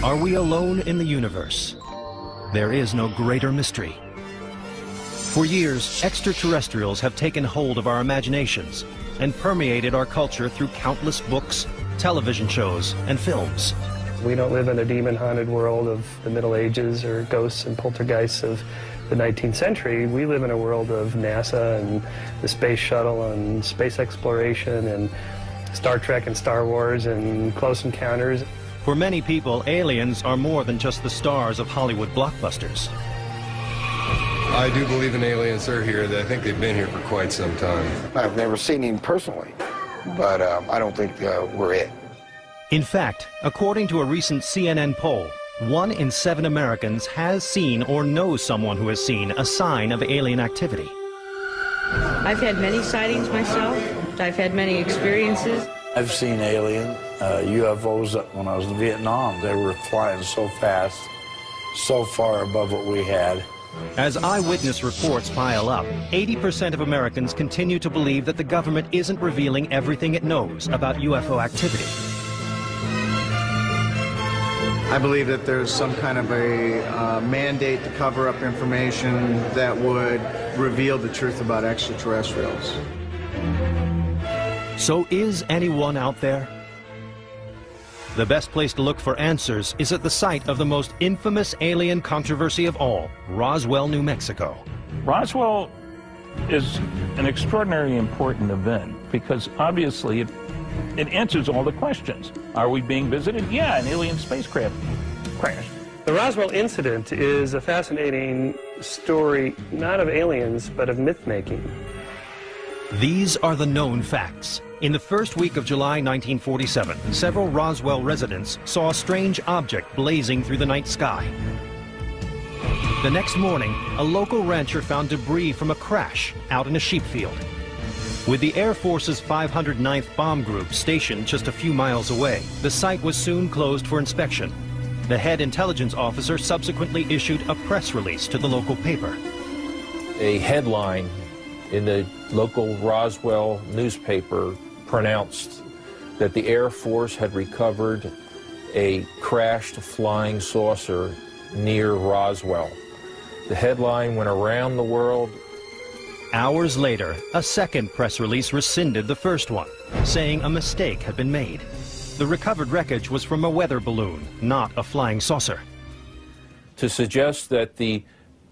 Are we alone in the universe? There is no greater mystery. For years, extraterrestrials have taken hold of our imaginations and permeated our culture through countless books, television shows, and films. We don't live in a demon-haunted world of the Middle Ages or ghosts and poltergeists of the 19th century. We live in a world of NASA and the space shuttle and space exploration and Star Trek and Star Wars and Close Encounters. For many people, aliens are more than just the stars of Hollywood blockbusters. I do believe in aliens are here. I think they've been here for quite some time. I've never seen him personally, but I don't think we're it. In fact, according to a recent CNN poll, 1 in 7 Americans has seen or knows someone who has seen a sign of alien activity. I've had many sightings myself. I've had many experiences. I've seen alien UFOs when I was in Vietnam. They were flying so fast, so far above what we had. As eyewitness reports pile up, 80% of Americans continue to believe that the government isn't revealing everything it knows about UFO activity. I believe that there's some kind of a mandate to cover up information that would reveal the truth about extraterrestrials. So is anyone out there? The best place to look for answers is at the site of the most infamous alien controversy of all, Roswell, New Mexico. Roswell is an extraordinarily important event because obviously it answers all the questions. Are we being visited? Yeah, an alien spacecraft crashed. The Roswell incident is a fascinating story, not of aliens, but of myth-making. These are the known facts. In the first week of July 1947, several Roswell residents saw a strange object blazing through the night sky. The next morning, a local rancher found debris from a crash out in a sheep field. With the Air Force's 509th Bomb Group stationed just a few miles away, the site was soon closed for inspection. The head intelligence officer subsequently issued a press release to the local paper. A headline in the local Roswell newspaper pronounced that the Air Force had recovered a crashed flying saucer near Roswell. The headline went around the world. Hours later, a second press release rescinded the first one, saying a mistake had been made. The recovered wreckage was from a weather balloon, not a flying saucer. To suggest that the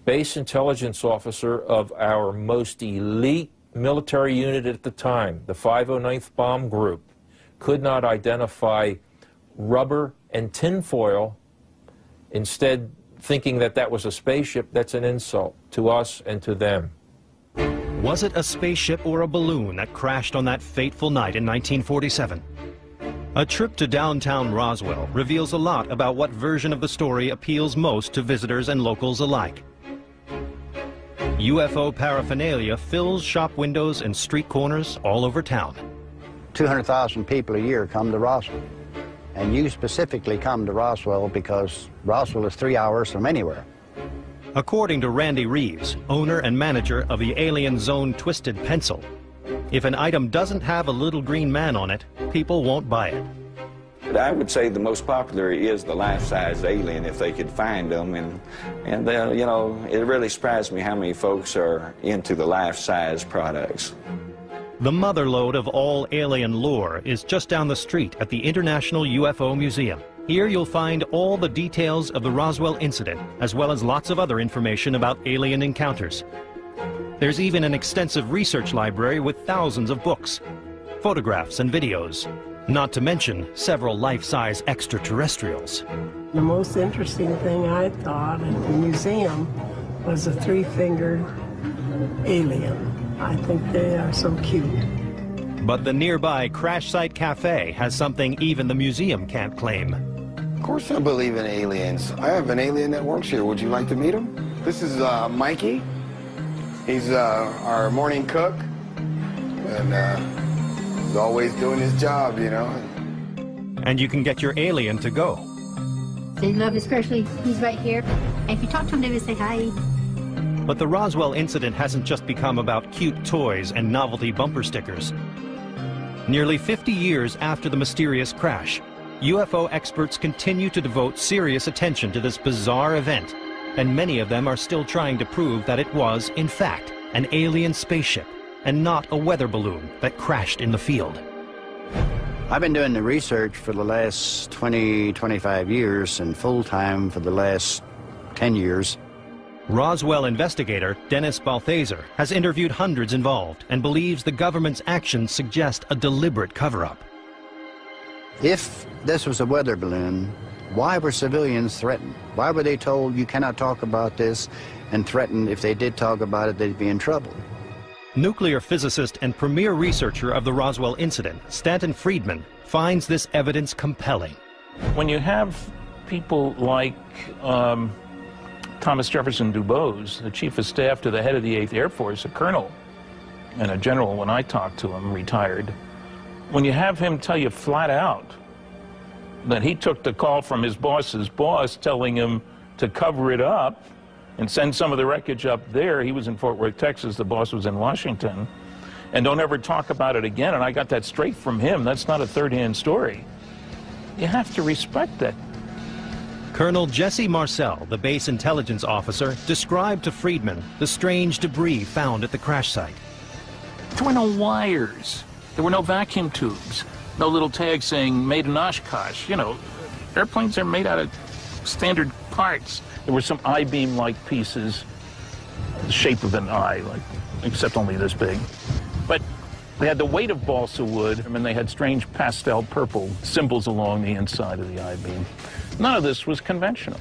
base intelligence officer of our most elite military unit at the time, the 509th Bomb Group, could not identify rubber and tinfoil, instead thinking that that was a spaceship, that's an insult to us and to them. Was it a spaceship or a balloon that crashed on that fateful night in 1947? A trip to downtown Roswell reveals a lot about what version of the story appeals most to visitors and locals alike. UFO paraphernalia fills shop windows and street corners all over town. 200,000 people a year come to Roswell. And you specifically come to Roswell because Roswell is 3 hours from anywhere. According to Randy Reeves, owner and manager of the Alien Zone Twisted Pencil, if an item doesn't have a little green man on it, people won't buy it. I would say the most popular is the life-size alien if they could find them, and you know, it really surprised me how many folks are into the life-size products. The motherlode of all alien lore is just down the street at the International UFO Museum. Here you'll find all the details of the Roswell incident, as well as lots of other information about alien encounters. There's even an extensive research library with thousands of books, photographs and videos, not to mention several life-size extraterrestrials. The most interesting thing I thought at the museum was a three-fingered alien. I think they are so cute. But the nearby Crash Site Cafe has something even the museum can't claim. Of course I believe in aliens. I have an alien that works here. Would you like to meet him? This is Mikey. He's our morning cook. And he's always doing his job, you know. And you can get your alien to go. They love, especially, he's right here. And if you talk to him, they will say hi. But the Roswell incident hasn't just become about cute toys and novelty bumper stickers. Nearly 50 years after the mysterious crash, UFO experts continue to devote serious attention to this bizarre event, and many of them are still trying to prove that it was, in fact, an alien spaceship and not a weather balloon that crashed in the field. I've been doing the research for the last 25 years and full-time for the last 10 years. Roswell investigator Dennis Balthaser has interviewed hundreds involved and believes the government's actions suggest a deliberate cover-up. If this was a weather balloon, why were civilians threatened? Why were they told you cannot talk about this and threatened if they did talk about it, they'd be in trouble? Nuclear physicist and premier researcher of the Roswell incident, Stanton Friedman, finds this evidence compelling. When you have people like Thomas Jefferson Dubose, the chief of staff to the head of the 8th Air Force, a colonel and a general when I talked to him, retired, when you have him tell you flat out that he took the call from his boss's boss telling him to cover it up and send some of the wreckage up there. He was in Fort Worth, Texas. The boss was in Washington. And don't ever talk about it again. And I got that straight from him. That's not a third-hand story. You have to respect that. Colonel Jesse Marcel, the base intelligence officer, described to Friedman the strange debris found at the crash site. There were no wires. There were no vacuum tubes. No little tag saying made in Oshkosh. You know, airplanes are made out of standard parts. There were some I-beam-like pieces, the shape of an eye, like, except only this big. But they had the weight of balsa wood, and they had strange pastel purple symbols along the inside of the I-beam. None of this was conventional.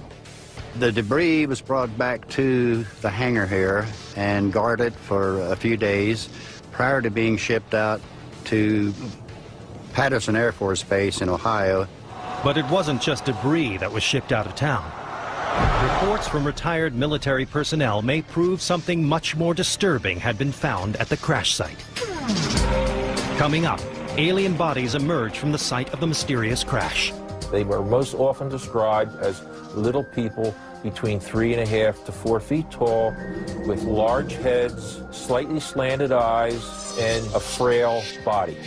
The debris was brought back to the hangar here and guarded for a few days prior to being shipped out to Patterson Air Force Base in Ohio. But it wasn't just debris that was shipped out of town. Reports from retired military personnel may prove something much more disturbing had been found at the crash site. Coming up, alien bodies emerge from the site of the mysterious crash. They were most often described as little people between 3.5 to 4 feet tall, with large heads, slightly slanted eyes, and a frail body.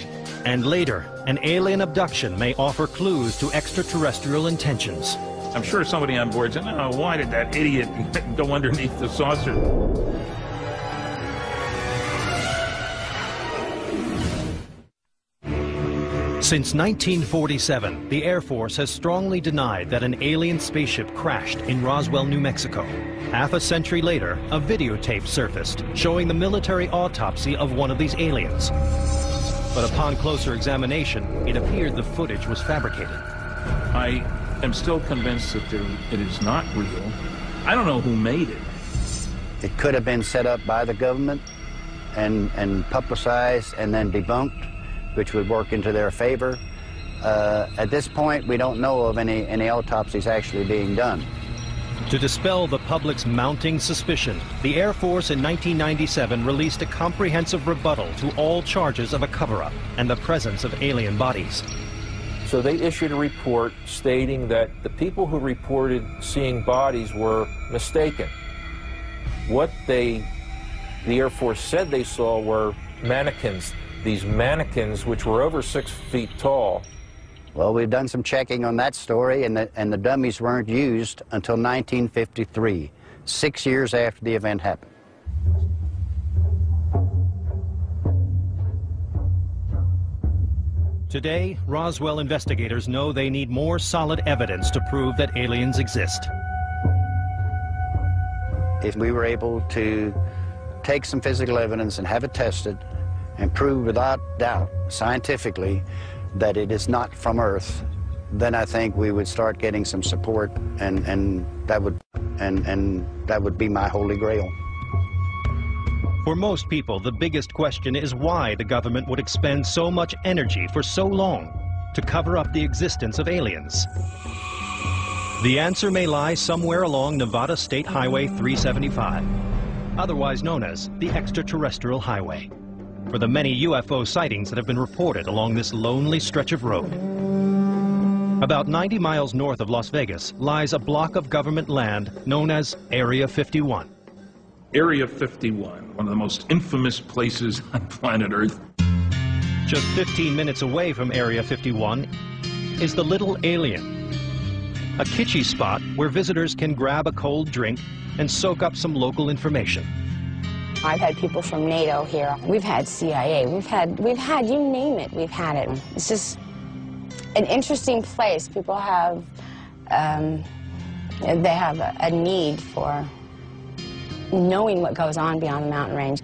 And later, an alien abduction may offer clues to extraterrestrial intentions. I'm sure somebody on board said, "Oh, why did that idiot go underneath the saucer?" Since 1947, the Air Force has strongly denied that an alien spaceship crashed in Roswell, New Mexico. Half a century later, a videotape surfaced showing the military autopsy of one of these aliens. But upon closer examination, it appeared the footage was fabricated. I am still convinced that it is not real. I don't know who made it. It could have been set up by the government and publicized and then debunked, which would work into their favor. At this point, we don't know of any autopsies actually being done. To dispel the public's mounting suspicion, the Air Force in 1997 released a comprehensive rebuttal to all charges of a cover-up and the presence of alien bodies. So they issued a report stating that the people who reported seeing bodies were mistaken. What the Air Force said they saw were mannequins. These mannequins, which were over 6 feet tall. Well, we've done some checking on that story, and the dummies weren't used until 1953, 6 years after the event happened. Today, Roswell investigators know they need more solid evidence to prove that aliens exist. If we were able to take some physical evidence and have it tested and prove without doubt, scientifically, that it is not from Earth, then I think we would start getting some support, and that would be my holy grail. For most people, the biggest question is why the government would expend so much energy for so long to cover up the existence of aliens. The answer may lie somewhere along Nevada State Highway 375, otherwise known as the Extraterrestrial Highway, for the many UFO sightings that have been reported along this lonely stretch of road. About 90 miles north of Las Vegas lies a block of government land known as Area 51. Area 51, one of the most infamous places on planet Earth. Just 15 minutes away from Area 51 is the Little Alien, a kitschy spot where visitors can grab a cold drink and soak up some local information. I've had people from NATO here. We've had CIA. We've had, you name it, we've had it. It's just an interesting place. People have, they have a need for knowing what goes on beyond the mountain range.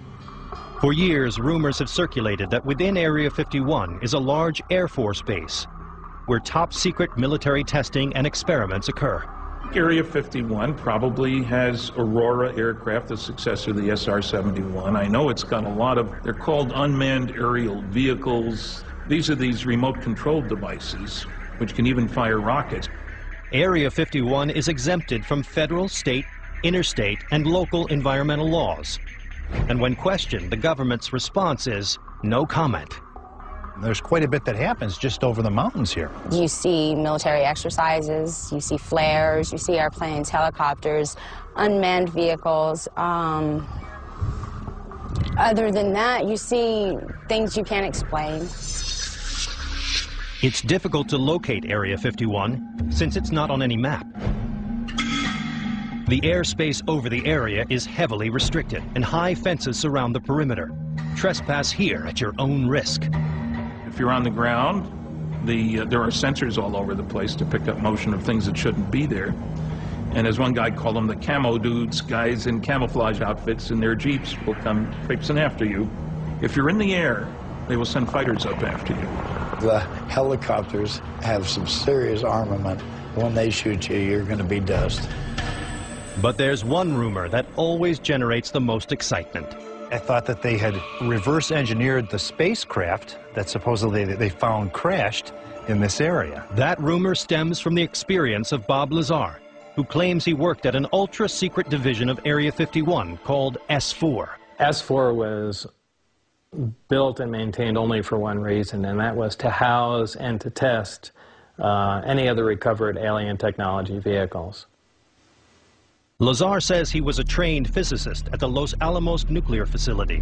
For years, rumors have circulated that within Area 51 is a large Air Force base where top-secret military testing and experiments occur. Area 51 probably has Aurora aircraft, the successor of the SR-71. I know it's got a lot of, they're called unmanned aerial vehicles. These are these remote-controlled devices, which can even fire rockets. Area 51 is exempted from federal, state, interstate, and local environmental laws. And when questioned, the government's response is no comment. There's quite a bit that happens just over the mountains here. You see military exercises, you see flares, you see airplanes, helicopters, unmanned vehicles. Other than that, you see things you can't explain. It's difficult to locate Area 51 since it's not on any map. The airspace over the area is heavily restricted and high fences surround the perimeter. Trespass here at your own risk. If you're on the ground, there are sensors all over the place to pick up motion of things that shouldn't be there. And as one guy called them, the camo dudes, guys in camouflage outfits in their jeeps will come traipsing after you. If you're in the air, they will send fighters up after you. The helicopters have some serious armament. When they shoot you, you're going to be dust. But there's one rumor that always generates the most excitement. I thought that they had reverse engineered the spacecraft that supposedly they found crashed in this area. That rumor stems from the experience of Bob Lazar, who claims he worked at an ultra-secret division of Area 51 called S4. S4 was built and maintained only for one reason, and that was to house and to test any other recovered alien technology vehicles. Lazar says he was a trained physicist at the Los Alamos nuclear facility,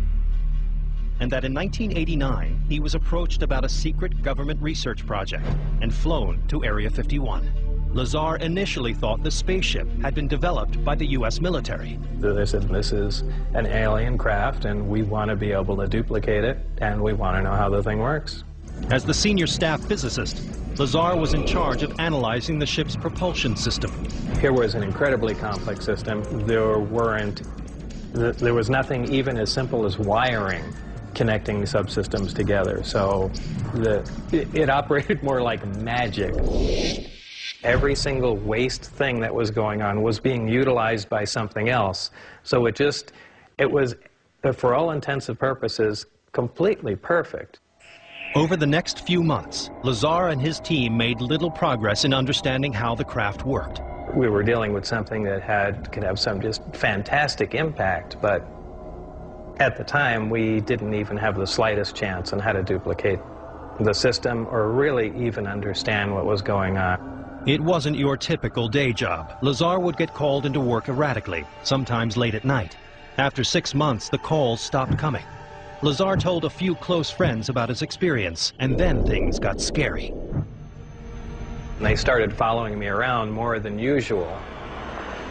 and that in 1989 he was approached about a secret government research project and flown to Area 51. Lazar initially thought the spaceship had been developed by the U.S. military. They said, this is an alien craft and we want to be able to duplicate it and we want to know how the thing works. As the senior staff physicist, Lazar was in charge of analyzing the ship's propulsion system. Here was an incredibly complex system. There was nothing even as simple as wiring connecting subsystems together. So it operated more like magic. Every single waste thing that was going on was being utilized by something else. So it was, for all intents and purposes, completely perfect. Over the next few months, Lazar and his team made little progress in understanding how the craft worked. We were dealing with something that could have some just fantastic impact, but at the time we didn't even have the slightest chance on how to duplicate the system or really even understand what was going on. It wasn't your typical day job. Lazar would get called into work erratically, sometimes late at night. After 6 months, the calls stopped coming. Lazar told a few close friends about his experience, and then things got scary. They started following me around more than usual.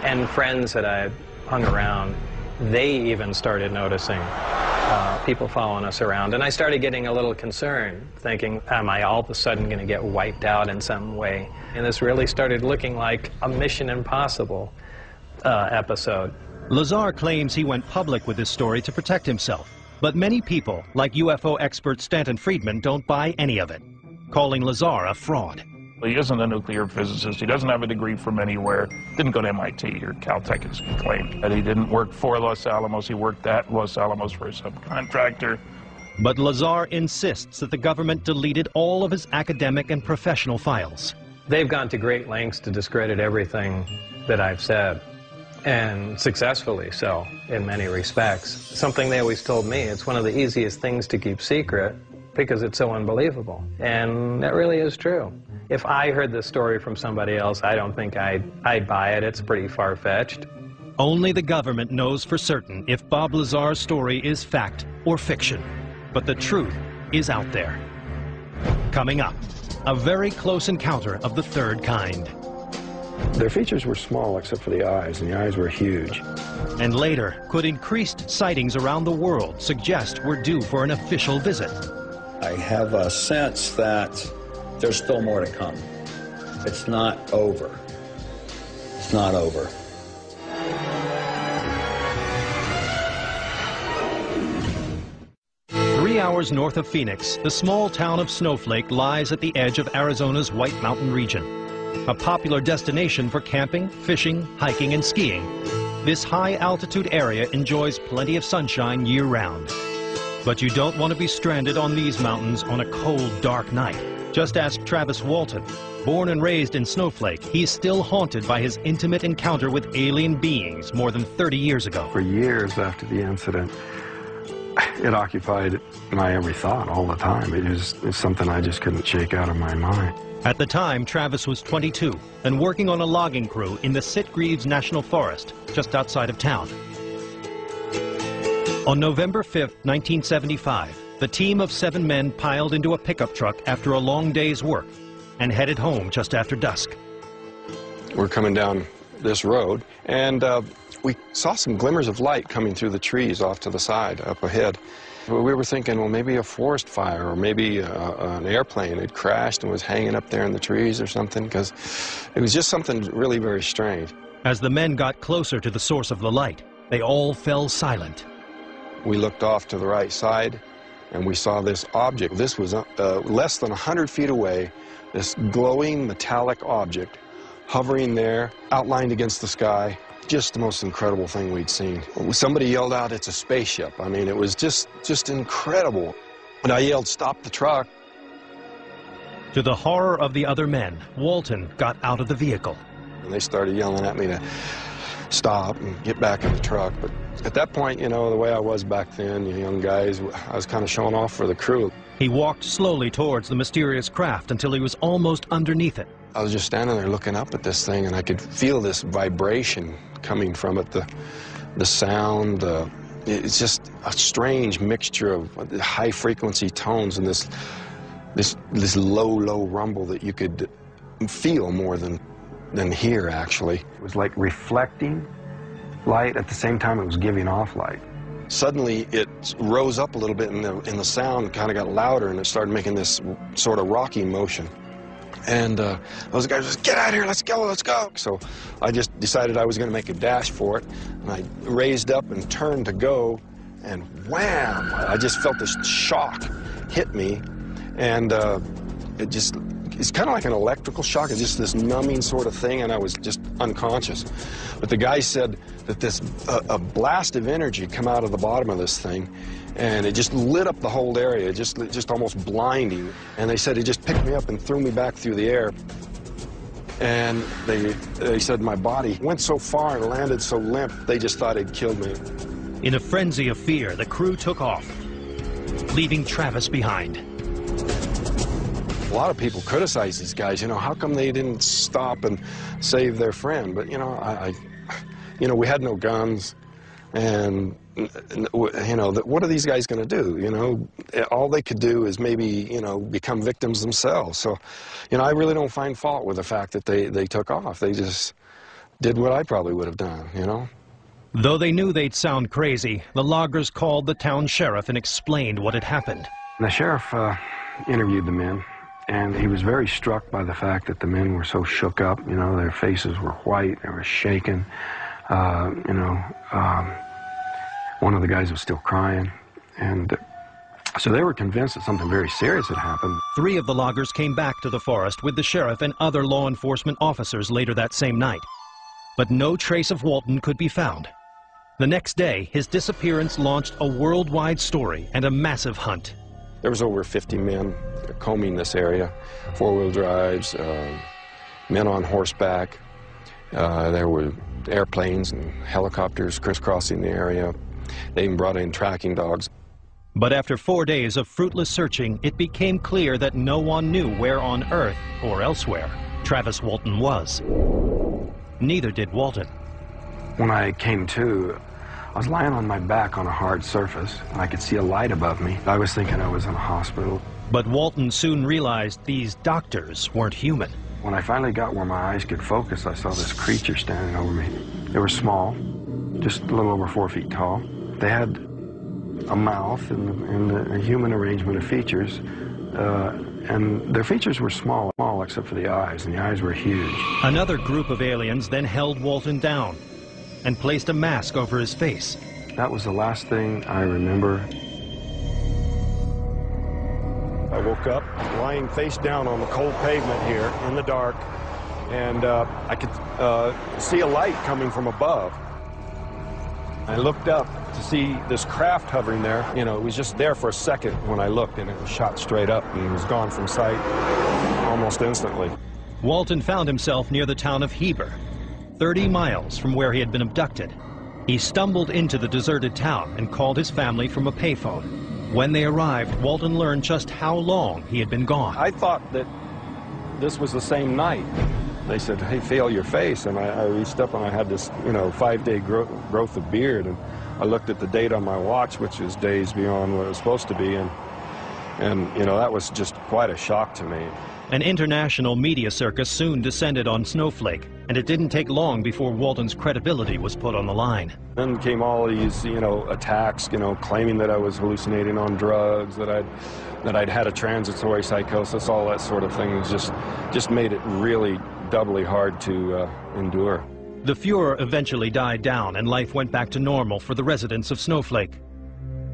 And friends that I hung around, they even started noticing people following us around. And I started getting a little concerned, thinking, am I all of a sudden going to get wiped out in some way? And this really started looking like a Mission Impossible episode. Lazar claims he went public with his story to protect himself. But many people, like UFO expert Stanton Friedman, don't buy any of it, calling Lazar a fraud. He isn't a nuclear physicist. He doesn't have a degree from anywhere. Didn't go to MIT or Caltech, as he claimed. That he didn't work for Los Alamos. He worked at Los Alamos for a subcontractor. But Lazar insists that the government deleted all of his academic and professional files. They've gone to great lengths to discredit everything that I've said. And successfully so, in many respects. Something they always told me, it's one of the easiest things to keep secret because it's so unbelievable. And that really is true. If I heard this story from somebody else, I don't think I'd buy it. It's pretty far-fetched. Only the government knows for certain if Bob Lazar's story is fact or fiction. But the truth is out there. Coming up. A very close encounter of the third kind. Their features were small except for the eyes, and the eyes were huge. And later, could increased sightings around the world suggest we're due for an official visit? I have a sense that there's still more to come. It's not over. It's not over. Three hours north of Phoenix, the small town of Snowflake lies at the edge of Arizona's White Mountain region. A popular destination for camping, fishing, hiking, and skiing. This high-altitude area enjoys plenty of sunshine year-round. But you don't want to be stranded on these mountains on a cold, dark night. Just ask Travis Walton. Born and raised in Snowflake, he's still haunted by his intimate encounter with alien beings more than 30 years ago. For years after the incident, it occupied my every thought all the time. It's something I just couldn't shake out of my mind. At the time, Travis was 22 and working on a logging crew in the Sitgreaves National Forest, just outside of town. On November 5th, 1975, the team of 7 men piled into a pickup truck after a long day's work and headed home just after dusk. We're coming down this road, and we saw some glimmers of light coming through the trees off to the side, up ahead. We were thinking, well, maybe a forest fire or maybe an airplane had crashed and was hanging up there in the trees or something, because it was just something really very strange. As the men got closer to the source of the light, they all fell silent. We looked off to the right side, and we saw this object. This was less than 100 feet away, this glowing metallic object hovering there, outlined against the sky. Just the most incredible thing we'd seen. Somebody yelled out, "It's a spaceship." I mean, it was just incredible. And I yelled, "Stop the truck." To the horror of the other men, Walton got out of the vehicle. And they started yelling at me to stop and get back in the truck. But at that point, you know, the way I was back then, you young guys, I was kind of showing off for the crew. He walked slowly towards the mysterious craft until he was almost underneath it. I was just standing there looking up at this thing, and I could feel this vibration coming from it, the sound. It's just a strange mixture of high-frequency tones and this low rumble that you could feel more than hear, actually. It was like reflecting light at the same time it was giving off light. Suddenly it rose up a little bit, and the sound kind of got louder, and it started making this sort of rocking motion. And those guys just, "Get out of here, let's go, let's go." So I just decided I was going to make a dash for it, and I raised up and turned to go, and wham! I just felt this shock hit me, and it's kind of like an electrical shock. It's just this numbing sort of thing, and I was just unconscious. But the guy said that a blast of energy come out of the bottom of this thing, and it just lit up the whole area, just almost blinding. And they said he just picked me up and threw me back through the air. And they said my body went so far and landed so limp, they just thought he'd killed me. In a frenzy of fear, the crew took off, leaving Travis behind. A lot of people criticize these guys, you know, how come they didn't stop and save their friend? But, you know, we had no guns, and, you know, what are these guys going to do? You know, all they could do is maybe, you know, become victims themselves. So, you know, I really don't find fault with the fact that they took off. They just did what I probably would have done, you know. Though they knew they'd sound crazy, the loggers called the town sheriff and explained what had happened. The sheriff interviewed the men, and he was very struck by the fact that the men were so shook up. You know, their faces were white, they were shaken. You know, one of the guys was still crying, and so they were convinced that something very serious had happened. 3 of the loggers came back to the forest with the sheriff and other law enforcement officers later that same night. But no trace of Walton could be found. The next day, his disappearance launched a worldwide story and a massive hunt. There was over 50 men combing this area, 4-wheel drives, men on horseback. There were airplanes and helicopters crisscrossing the area. They even brought in tracking dogs. But after 4 days of fruitless searching, it became clear that no one knew where on Earth or elsewhere Travis Walton was. Neither did Walton. When I came to, I was lying on my back on a hard surface, and I could see a light above me. I was thinking I was in a hospital. But Walton soon realized these doctors weren't human. When I finally got where my eyes could focus, I saw this creature standing over me. They were small, just a little over 4 feet tall. They had a mouth and a human arrangement of features, and their features were small except for the eyes, and the eyes were huge. Another group of aliens then held Walton down and placed a mask over his face. That was the last thing I remember. I woke up lying face down on the cold pavement here in the dark, and I could see a light coming from above. I looked up to see this craft hovering there. You know, it was just there for a second when I looked, and it was shot straight up and was gone from sight almost instantly. Walton found himself near the town of Heber, 30 miles from where he had been abducted. He stumbled into the deserted town and called his family from a payphone. When they arrived, Walton learned just how long he had been gone. I thought that this was the same night. They said, hey, feel your face, and I reached up and I had this, 5-day growth of beard, and I looked at the date on my watch, which was days beyond what it was supposed to be, and that was just quite a shock to me. An international media circus soon descended on Snowflake, and it didn't take long before Walton's credibility was put on the line. Then came all these, attacks, claiming that I was hallucinating on drugs, that I'd had a transitory psychosis, all that sort of thing. It was just made it really doubly hard to endure. The furor eventually died down, and life went back to normal for the residents of Snowflake.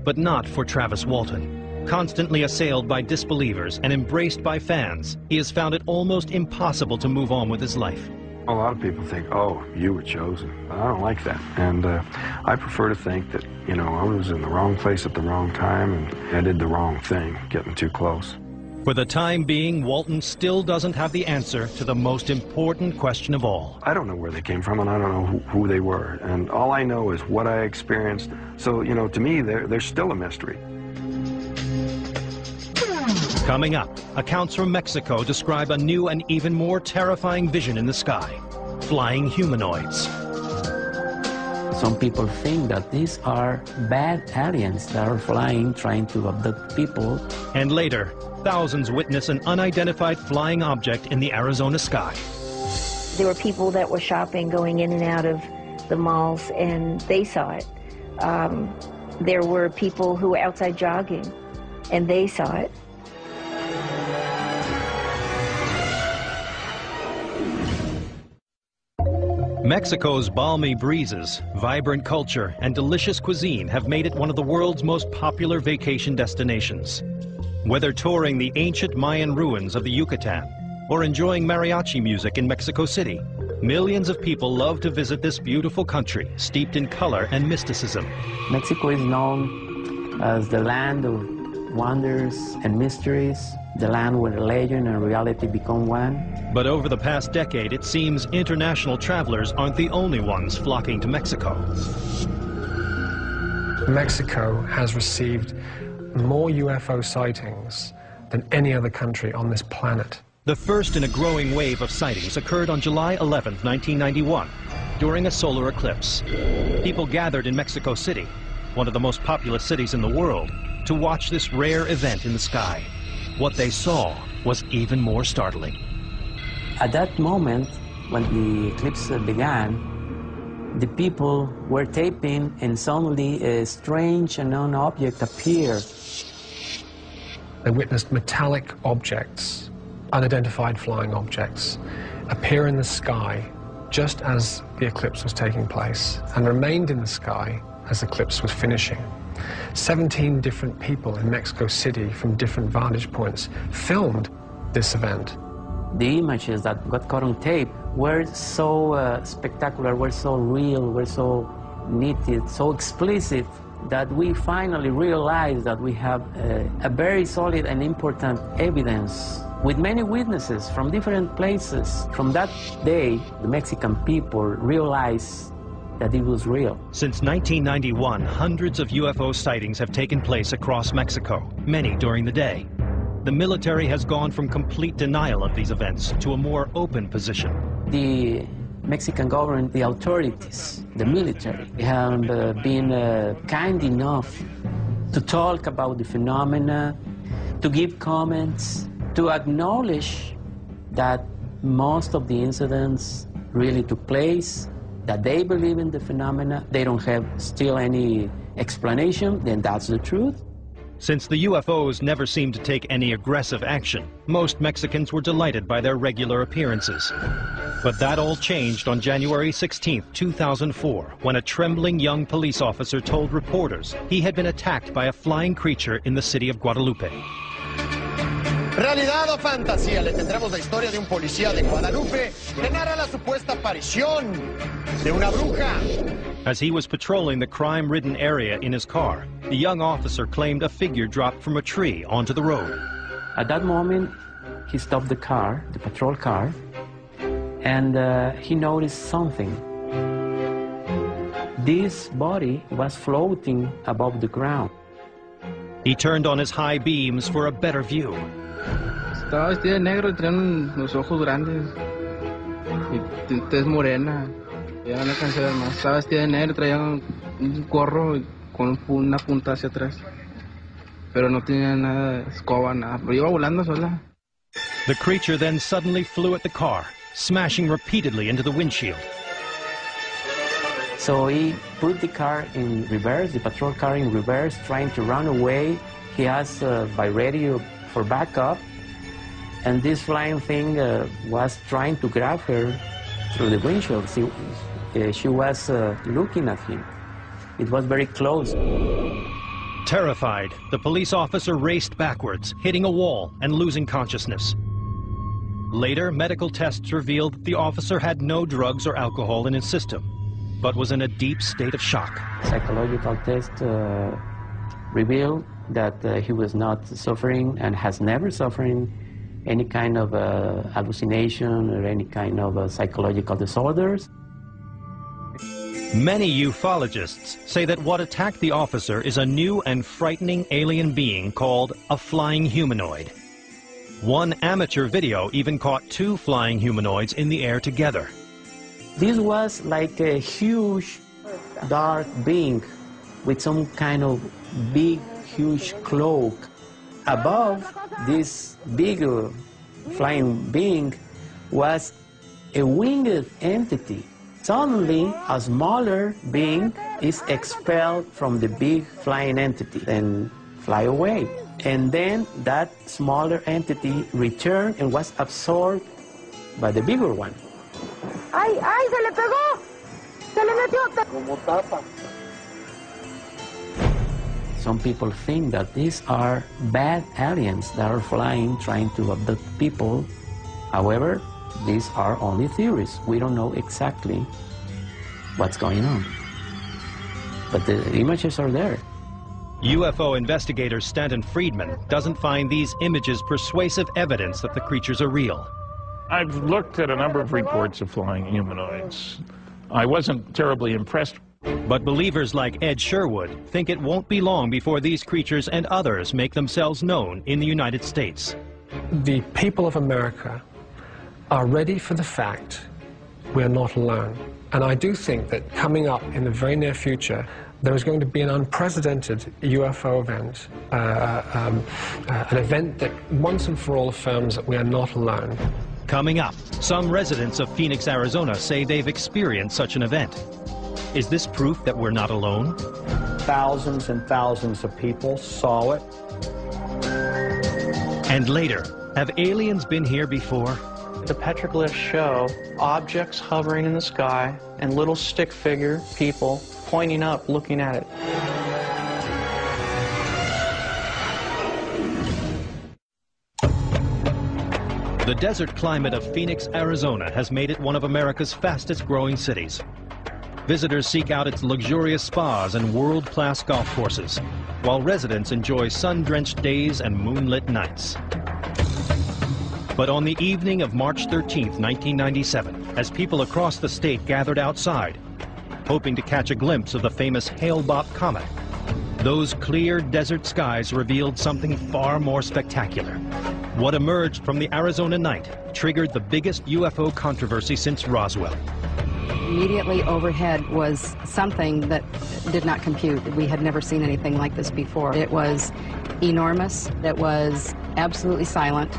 But not for Travis Walton. Constantly assailed by disbelievers and embraced by fans, he has found it almost impossible to move on with his life. A lot of people think, oh, you were chosen. But I don't like that. And I prefer to think that, I was in the wrong place at the wrong time, and I did the wrong thing, getting too close. For the time being, Walton still doesn't have the answer to the most important question of all. I don't know where they came from, and I don't know who they were. And all I know is what I experienced. So, to me, they're still a mystery. Coming up, accounts from Mexico describe a new and even more terrifying vision in the sky: flying humanoids. Some people think that these are bad aliens that are flying, trying to abduct people. And later, thousands witness an unidentified flying object in the Arizona sky. There were people that were shopping, going in and out of the malls, and they saw it. There were people who were outside jogging, and they saw it. Mexico's balmy breezes, vibrant culture, and delicious cuisine have made it one of the world's most popular vacation destinations. Whether touring the ancient Mayan ruins of the Yucatan or enjoying mariachi music in Mexico City, millions of people love to visit this beautiful country steeped in color and mysticism. Mexico is known as the land of wonders and mysteries, the land where legend and reality become one. But over the past decade, it seems international travelers aren't the only ones flocking to Mexico. Mexico has received more UFO sightings than any other country on this planet. The first in a growing wave of sightings occurred on July 11, 1991, during a solar eclipse. People gathered in Mexico City, one of the most populous cities in the world, to watch this rare event in the sky. What they saw was even more startling. At that moment, when the eclipse began, the people were taping, and suddenly a strange unknown object appeared. They witnessed metallic objects, unidentified flying objects, appear in the sky just as the eclipse was taking place, and remained in the sky as the eclipse was finishing. 17 different people in Mexico City from different vantage points filmed this event. The images that got caught on tape were so spectacular, were so real, were so nitty, so explicit, that we finally realized that we have a very solid and important evidence with many witnesses from different places. From that day, the Mexican people realized that it was real. Since 1991, hundreds of UFO sightings have taken place across Mexico, many during the day. The military has gone from complete denial of these events to a more open position. The Mexican government, the authorities, the military, have been kind enough to talk about the phenomena, to give comments, to acknowledge that most of the incidents really took place, that they believe in the phenomena, they don't have still any explanation, then that's the truth. Since the UFOs never seemed to take any aggressive action, most Mexicans were delighted by their regular appearances. But that all changed on January 16, 2004, when a trembling young police officer told reporters he had been attacked by a flying creature in the city of Guadalupe. ¿Realidad o fantasía? Le tendremos la historia de un policía de Guadalupe que narra la supuesta aparición de una bruja. As he was patrolling the crime-ridden area in his car, the young officer claimed a figure dropped from a tree onto the road. At that moment, he stopped the car, the patrol car, and he noticed something. This body was floating above the ground. He turned on his high beams for a better view. Estaba vestida de negro y tenía los ojos grandes y tez morena. Ya no alcancé a ver más. Estaba vestida de negro, traía un gorro con una punta hacia atrás. Pero no tenía nada de escoba, nada. Pero iba volando sola. The creature then suddenly flew at the car, smashing repeatedly into the windshield. So he put the car in reverse, the patrol car in reverse, trying to run away. He asked by radio for backup, and this flying thing was trying to grab her through the windshield. She was looking at him. It was very close. Terrified, the police officer raced backwards, hitting a wall and losing consciousness. Later, medical tests revealed that the officer had no drugs or alcohol in his system, but was in a deep state of shock. Psychological test revealed that he was not suffering and has never suffered any kind of hallucination or any kind of psychological disorders. Many ufologists say that what attacked the officer is a new and frightening alien being called a flying humanoid. One amateur video even caught two flying humanoids in the air together. This was like a huge dark being with some kind of big, huge cloak. Above this big flying being was a winged entity. Suddenly, a smaller being is expelled from the big flying entity and fly away. And then that smaller entity returned and was absorbed by the bigger one. ¡Ay, ay, se le pegó! ¡Se le metió! Como tapa. Some people think that these are bad aliens that are flying, trying to abduct people. However, these are only theories. We don't know exactly what's going on. But the images are there. UFO investigator Stanton Friedman doesn't find these images persuasive evidence that the creatures are real. I've looked at a number of reports of flying humanoids. I wasn't terribly impressed. But believers like Ed Sherwood think it won't be long before these creatures and others make themselves known in the United States. The people of America are ready for the fact we're not alone. And I do think that coming up in the very near future, there is going to be an unprecedented UFO event, an event that once and for all affirms that we are not alone. Coming up, some residents of Phoenix, Arizona say they've experienced such an event. Is this proof that we're not alone? Thousands and thousands of people saw it. And later, have aliens been here before? The petroglyphs show objects hovering in the sky and little stick figure people pointing up, looking at it. The desert climate of Phoenix, Arizona has made it one of America's fastest growing cities. Visitors seek out its luxurious spas and world-class golf courses, while residents enjoy sun-drenched days and moonlit nights. But on the evening of March 13, 1997, as people across the state gathered outside, hoping to catch a glimpse of the famous Hale-Bopp comet, those clear desert skies revealed something far more spectacular. What emerged from the Arizona night triggered the biggest UFO controversy since Roswell. Immediately overhead was something that did not compute. We had never seen anything like this before. It was enormous, it was absolutely silent,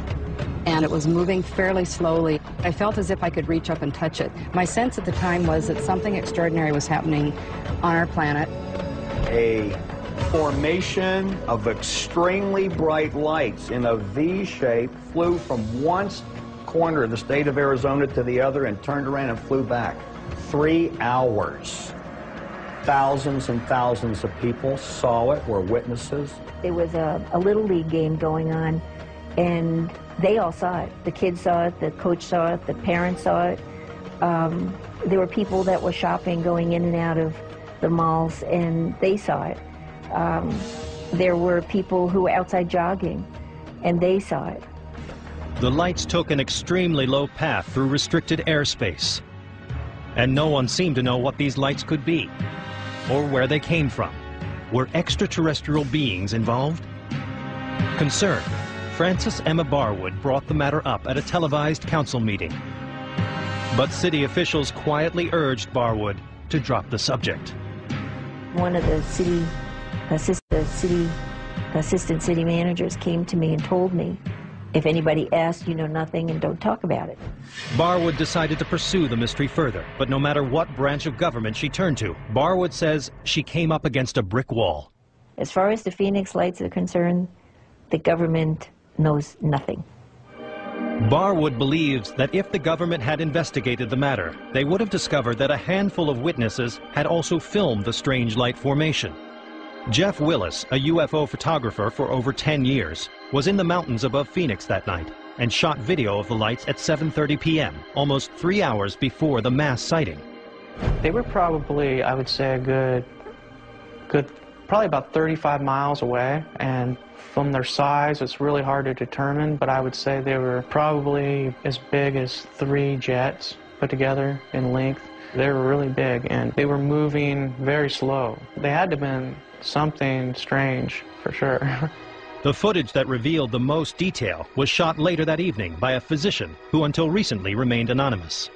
and it was moving fairly slowly. I felt as if I could reach up and touch it. My sense at the time was that something extraordinary was happening on our planet. A formation of extremely bright lights in a V shape flew from one corner of the state of Arizona to the other and turned around and flew back. 3 hours. Thousands and thousands of people saw it, were witnesses. There was a Little League game going on, and they all saw it. The kids saw it, the coach saw it, the parents saw it. There were people that were shopping, going in and out of the malls, and they saw it. There were people who were outside jogging, and they saw it. The lights took an extremely low path through restricted airspace. And no one seemed to know what these lights could be, or where they came from. Were extraterrestrial beings involved? Concerned, Frances Emma Barwood brought the matter up at a televised council meeting. But city officials quietly urged Barwood to drop the subject. One of the assistant city managers came to me and told me, if anybody asks, you know nothing and don't talk about it. Barwood decided to pursue the mystery further, but no matter what branch of government she turned to, Barwood says she came up against a brick wall. As far as the Phoenix Lights are concerned, the government knows nothing. Barwood believes that if the government had investigated the matter, they would have discovered that a handful of witnesses had also filmed the strange light formation. Jeff Willis, a UFO photographer for over 10 years, was in the mountains above Phoenix that night and shot video of the lights at 7:30 p.m., almost 3 hours before the mass sighting. They were probably, I would say, probably about 35 miles away, and from their size, it's really hard to determine, but I would say they were probably as big as 3 jets put together in length. They were really big, and they were moving very slow. They had to have been something strange, for sure. The footage that revealed the most detail was shot later that evening by a physician who until recently remained anonymous.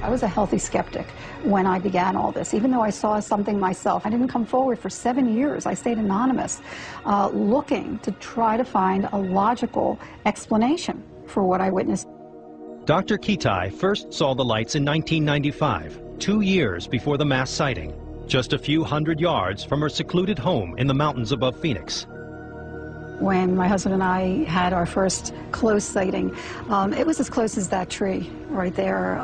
I was a healthy skeptic when I began all this. Even though I saw something myself, I didn't come forward for 7 years. I stayed anonymous, looking to try to find a logical explanation for what I witnessed. Dr. Kitai first saw the lights in 1995, 2 years before the mass sighting, just a few hundred yards from her secluded home in the mountains above Phoenix. When my husband and I had our first close sighting, it was as close as that tree right there.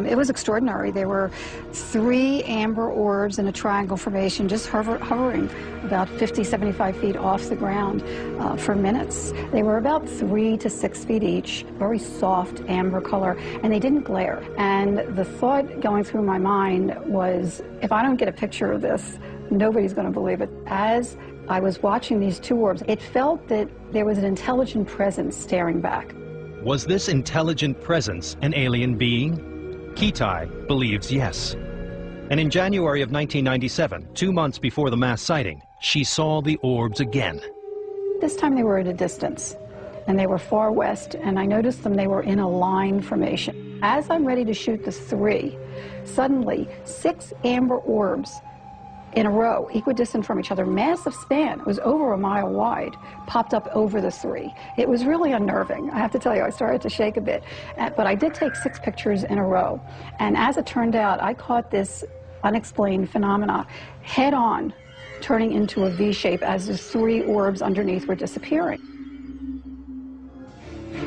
It was extraordinary. There were 3 amber orbs in a triangle formation just hovering about 50, 75 feet off the ground for minutes. They were about 3 to 6 feet each, very soft amber color, and they didn't glare. And the thought going through my mind was, if I don't get a picture of this, nobody's going to believe it. As I was watching these 2 orbs, it felt that there was an intelligent presence staring back. Was this intelligent presence an alien being? Kitai believes yes. And in January of 1997, 2 months before the mass sighting, she saw the orbs again. This time they were at a distance, and they were far west, and I noticed them, they were in a line formation. As I'm ready to shoot the 3, suddenly 6 amber orbs in a row, equidistant from each other, massive span, it was over a mile wide, popped up over the 3. It was really unnerving. I have to tell you, I started to shake a bit. But I did take 6 pictures in a row. And as it turned out, I caught this unexplained phenomena head on, turning into a V shape as the 3 orbs underneath were disappearing.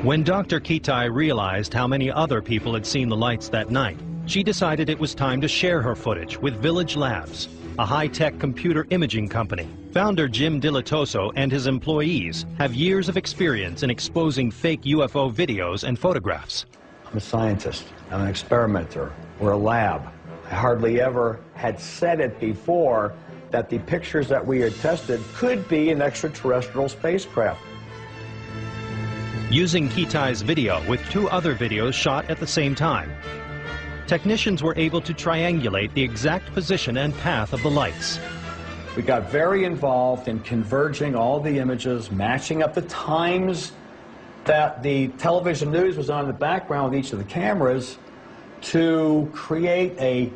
When Dr. Kitai realized how many other people had seen the lights that night, she decided it was time to share her footage with Village Labs, a high-tech computer imaging company. Founder Jim Dilatoso and his employees have years of experience in exposing fake UFO videos and photographs. I'm a scientist, I'm an experimenter, we're a lab. I hardly ever had said it before that the pictures that we had tested could be an extraterrestrial spacecraft. Using Kitai's video with 2 other videos shot at the same time, technicians were able to triangulate the exact position and path of the lights. We got very involved in converging all the images, matching up the times that the television news was on in the background with each of the cameras, to create a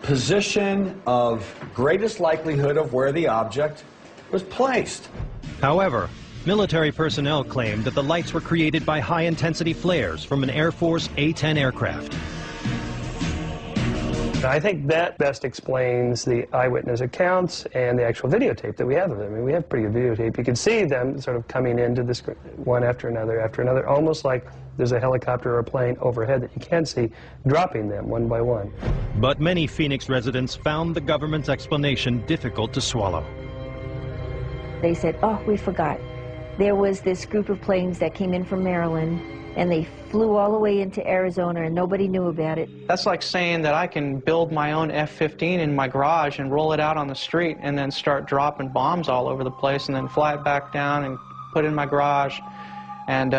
position of greatest likelihood of where the object was placed. However, military personnel claimed that the lights were created by high-intensity flares from an Air Force A-10 aircraft. I think that best explains the eyewitness accounts and the actual videotape that we have of them. I mean, we have pretty good videotape. You can see them sort of coming into the screen, one after another, almost like there's a helicopter or a plane overhead that you can see dropping them one by one. But many Phoenix residents found the government's explanation difficult to swallow. They said, oh, we forgot. There was this group of planes that came in from Maryland, and they flew all the way into Arizona, and nobody knew about it. That's like saying that I can build my own F-15 in my garage and roll it out on the street and then start dropping bombs all over the place and then fly it back down and put it in my garage. And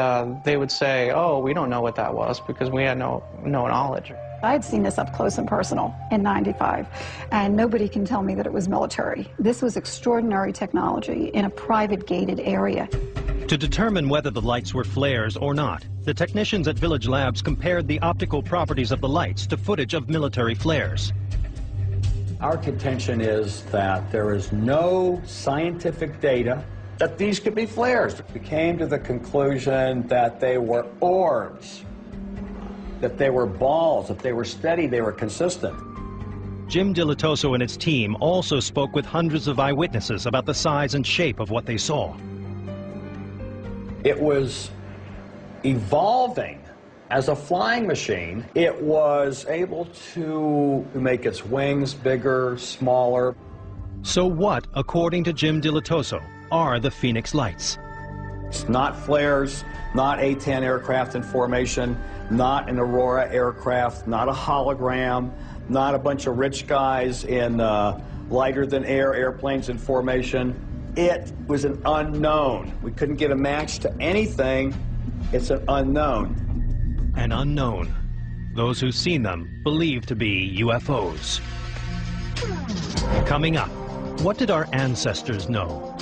they would say, oh, we don't know what that was because we had no knowledge. I had seen this up close and personal in '95, and nobody can tell me that it was military. This was extraordinary technology in a private gated area. To determine whether the lights were flares or not, the technicians at Village Labs compared the optical properties of the lights to footage of military flares. Our contention is that there is no scientific data that these could be flares. We came to the conclusion that they were orbs, that they were balls, if they were steady, they were consistent. Jim Dilatoso and his team also spoke with hundreds of eyewitnesses about the size and shape of what they saw. It was evolving as a flying machine. It was able to make its wings bigger, smaller. So what, according to Jim Dilatoso, are the Phoenix lights? It's not flares, not A-10 aircraft in formation, not an Aurora aircraft, not a hologram, not a bunch of rich guys in lighter-than-air airplanes in formation. It was an unknown. We couldn't get a match to anything. It's an unknown. An unknown. Those who've seen them believe to be UFOs. Coming up, what did our ancestors know?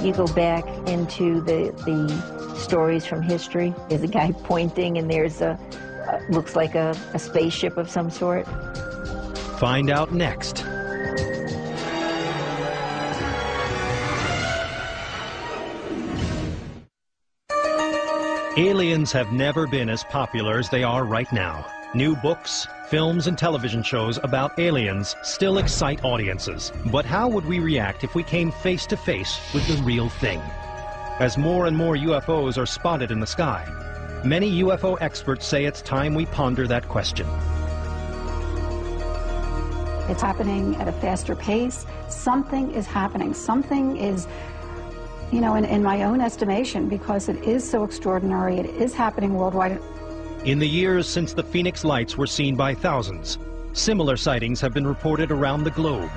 You go back into the stories from history. There's a guy pointing, and there's looks like a spaceship of some sort. Find out next. Aliens have never been as popular as they are right now. New books, films, and television shows about aliens still excite audiences. But how would we react if we came face to face with the real thing? As more and more UFOs are spotted in the sky, many UFO experts say it's time we ponder that question. It's happening at a faster pace. Something is happening. Something is, you know, in my own estimation, because it is so extraordinary, it is happening worldwide. In the years since the Phoenix lights were seen by thousands, similar sightings have been reported around the globe.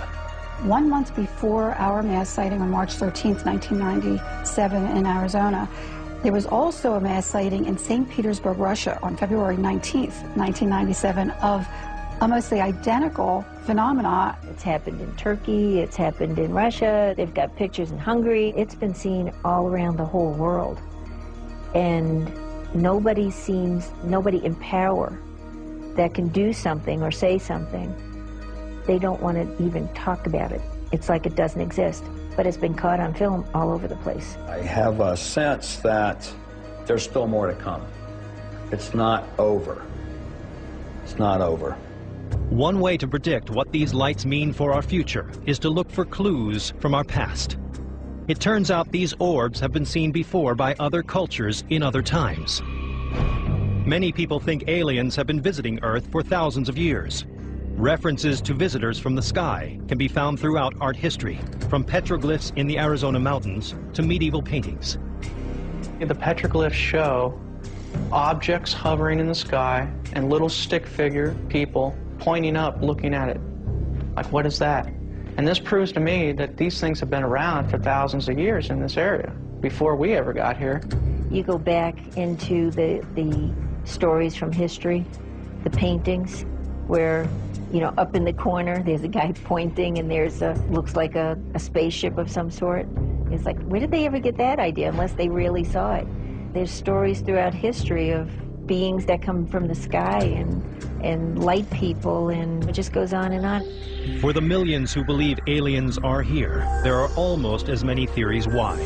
1 month before our mass sighting on March 13th, 1997 in Arizona, there was also a mass sighting in St. Petersburg, Russia on February 19th, 1997 of almost the identical phenomena. It's happened in Turkey, it's happened in Russia, they've got pictures in Hungary. It's been seen all around the whole world. And nobody in power that can do something or say something, they don't want to even talk about it. It's like it doesn't exist, but it's been caught on film all over the place. I have a sense that there's still more to come. It's not over. It's not over. One way to predict what these lights mean for our future is to look for clues from our past. It turns out these orbs have been seen before by other cultures in other times. Many people think aliens have been visiting Earth for thousands of years. References to visitors from the sky can be found throughout art history, from petroglyphs in the Arizona mountains to medieval paintings. The petroglyphs show objects hovering in the sky and little stick figure people pointing up, looking at it. Like, what is that? And this proves to me that these things have been around for thousands of years in this area, before we ever got here. You go back into the stories from history, the paintings, where, you know, up in the corner, there's a guy pointing, and there's looks like a spaceship of some sort. It's like, where did they ever get that idea, unless they really saw it? There's stories throughout history of beings that come from the sky and light people, and it just goes on and on. For the millions who believe aliens are here, there are almost as many theories why.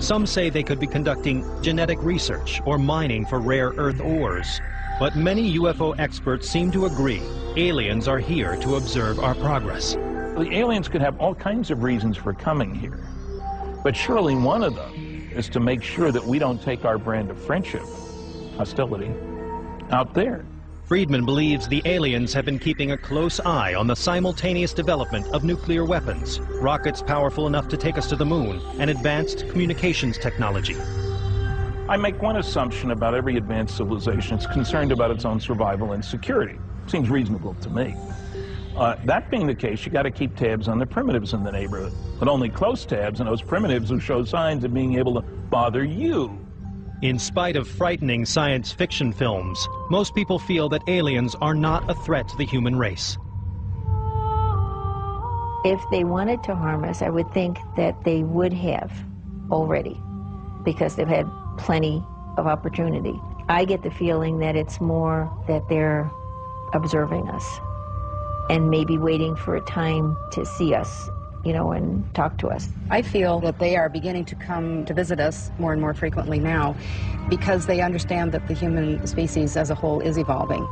Some say they could be conducting genetic research or mining for rare earth ores. But many UFO experts seem to agree aliens are here to observe our progress. The aliens could have all kinds of reasons for coming here, but surely one of them is to make sure that we don't take our brand of friendship, hostility, out there. Friedman believes the aliens have been keeping a close eye on the simultaneous development of nuclear weapons, rockets powerful enough to take us to the moon, and advanced communications technology. I make one assumption about every advanced civilization. It's concerned about its own survival and security. Seems reasonable to me. That being the case, you got to keep tabs on the primitives in the neighborhood, but only close tabs on those primitives who show signs of being able to bother you. In spite of frightening science fiction films, most people feel that aliens are not a threat to the human race. If they wanted to harm us, I would think that they would have already, because they've had plenty of opportunity. I get the feeling that it's more that they're observing us and maybe waiting for a time to see us, you know, and talk to us. I feel that they are beginning to come to visit us more and more frequently now because they understand that the human species as a whole is evolving.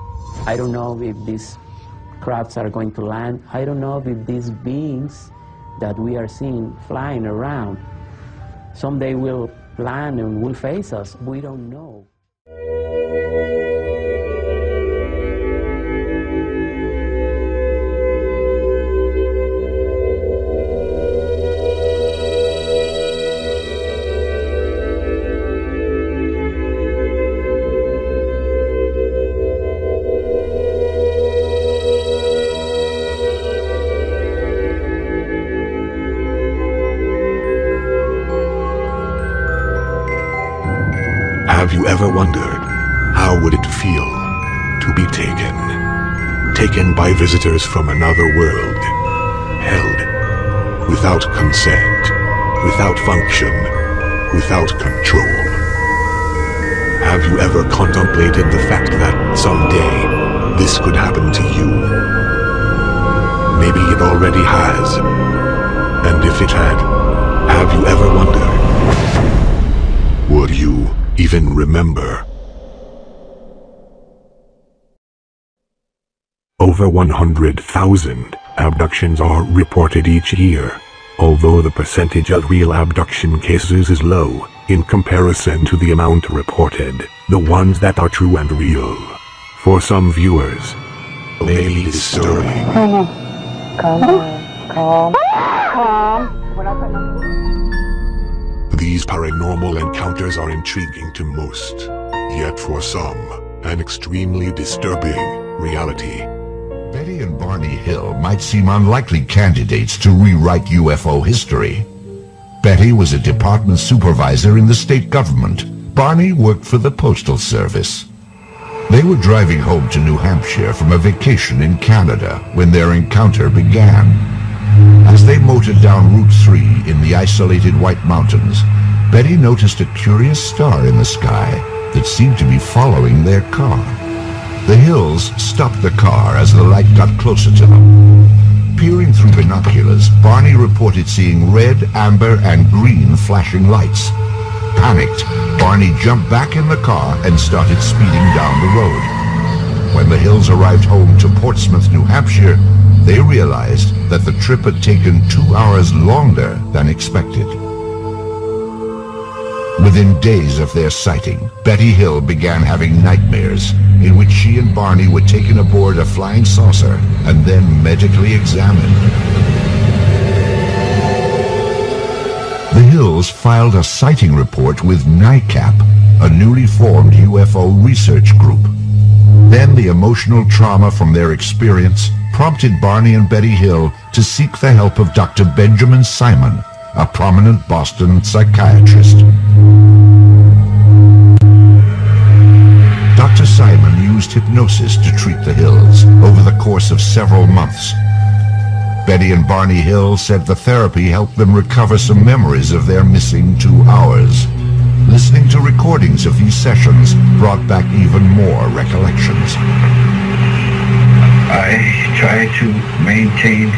I don't know if these crafts are going to land. I don't know if these beings that we are seeing flying around someday will land and will face us. We don't know. Have you ever wondered, how would it feel to be taken by visitors from another world, held without consent, without function, without control? Have you ever contemplated the fact that someday this could happen to you? Maybe it already has. And if it had, have you ever wondered, would you even remember? Over 100,000 abductions are reported each year, although the percentage of real abduction cases is low in comparison to the amount reported, the ones that are true and real. For some viewers, may be disturbing. Calm. These paranormal encounters are intriguing to most, yet for some, an extremely disturbing reality. Betty and Barney Hill might seem unlikely candidates to rewrite UFO history. Betty was a department supervisor in the state government. Barney worked for the Postal Service. They were driving home to New Hampshire from a vacation in Canada when their encounter began. As they motored down Route 3 in the isolated White Mountains, Betty noticed a curious star in the sky that seemed to be following their car. The Hills stopped the car as the light got closer to them. Peering through binoculars, Barney reported seeing red, amber, and green flashing lights. Panicked, Barney jumped back in the car and started speeding down the road. When the Hills arrived home to Portsmouth, New Hampshire, they realized that the trip had taken 2 hours longer than expected. Within days of their sighting, Betty Hill began having nightmares in which she and Barney were taken aboard a flying saucer and then medically examined. The Hills filed a sighting report with NICAP, a newly formed UFO research group. Then the emotional trauma from their experience prompted Barney and Betty Hill to seek the help of Dr. Benjamin Simon, a prominent Boston psychiatrist. Dr. Simon used hypnosis to treat the Hills over the course of several months. Betty and Barney Hill said the therapy helped them recover some memories of their missing 2 hours. Listening to recordings of these sessions brought back even more recollections. I try to maintain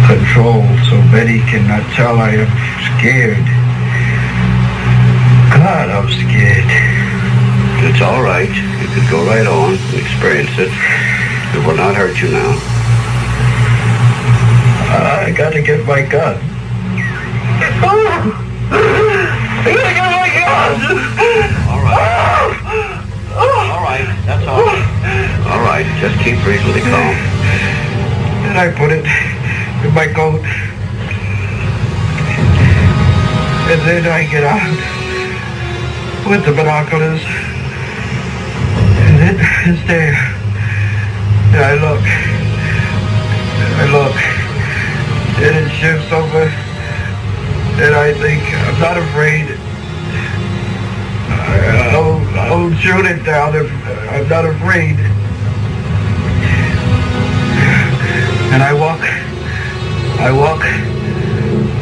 control so Betty cannot tell I am scared. God, I'm scared. It's all right. You could go right on and experience it. It will not hurt you now. I gotta get my gun. I gotta get my gun! All right. All right, that's all. All right, just keep reasonably calm. And I put it in my coat. And then I get out with the binoculars. And it is there. And I look. And it shifts over. And I think, I'm not afraid. I'll shoot it down if I'm not afraid. And I walk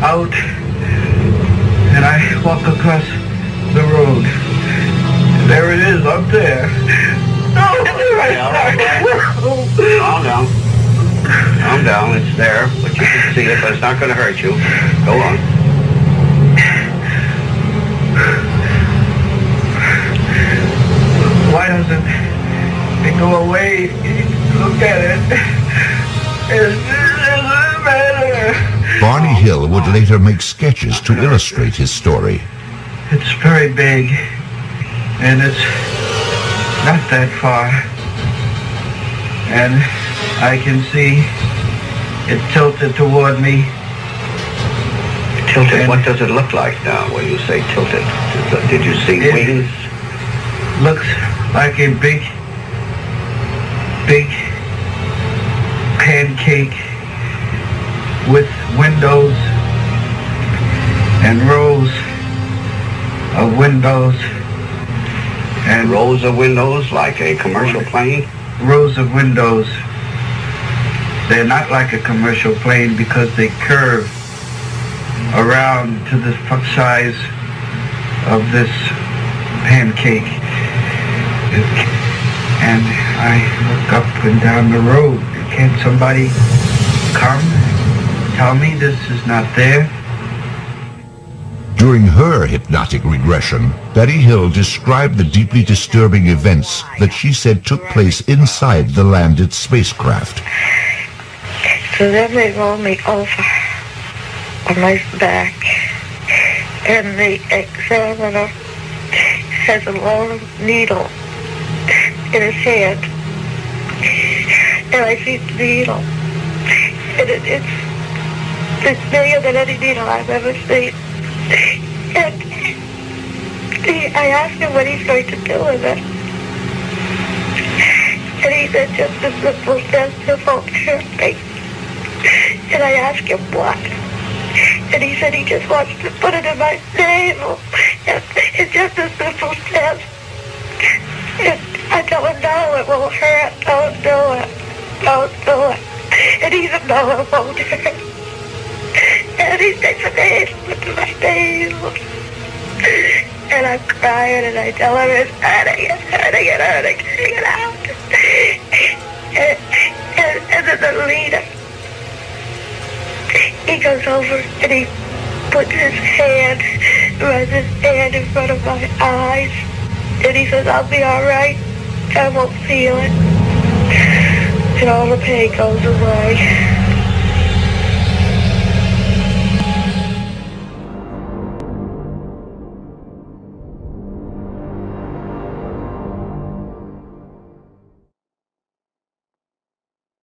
out, and I walk across the road. There it is, up there. Calm down. Calm down, it's there, but you can see it, but it's not going to hurt you. Go on. Why doesn't it go away? Look at it. It doesn't matter. Barney Hill would later make sketches to illustrate his story. It's very big, and it's not that far. And I can see it tilted toward me. Tilted? What does it look like now when you say tilted? Did you see wings? Looks like a big pancake with windows and rows of windows. And rows of windows like a commercial plane? Rows of windows. They're not like a commercial plane because they curve around to the size of this pancake. And I look up and down the road. Can't somebody come tell me this is not there? During her hypnotic regression, Betty Hill described the deeply disturbing events that she said took place inside the landed spacecraft. So then they roll me over on my back, and the examiner has a long needle in his hand, and I see the needle, and it's bigger than any needle I've ever seen. And I asked him what he's going to do with it, and he said just a simple test of alterity. And I asked him what, and he said he just wants to put it in my navel. And it's just a simple test. And I tell him, no, it won't hurt. Don't do it. Don't do it. And he said, no, it won't hurt. And he takes a needle into my navel. And I'm crying, and I tell him it's hurting, take it out. And then the leader, he goes over and he puts his hand, runs his hand in front of my eyes, and he says, I'll be all right. I won't feel it. And all the pain goes away.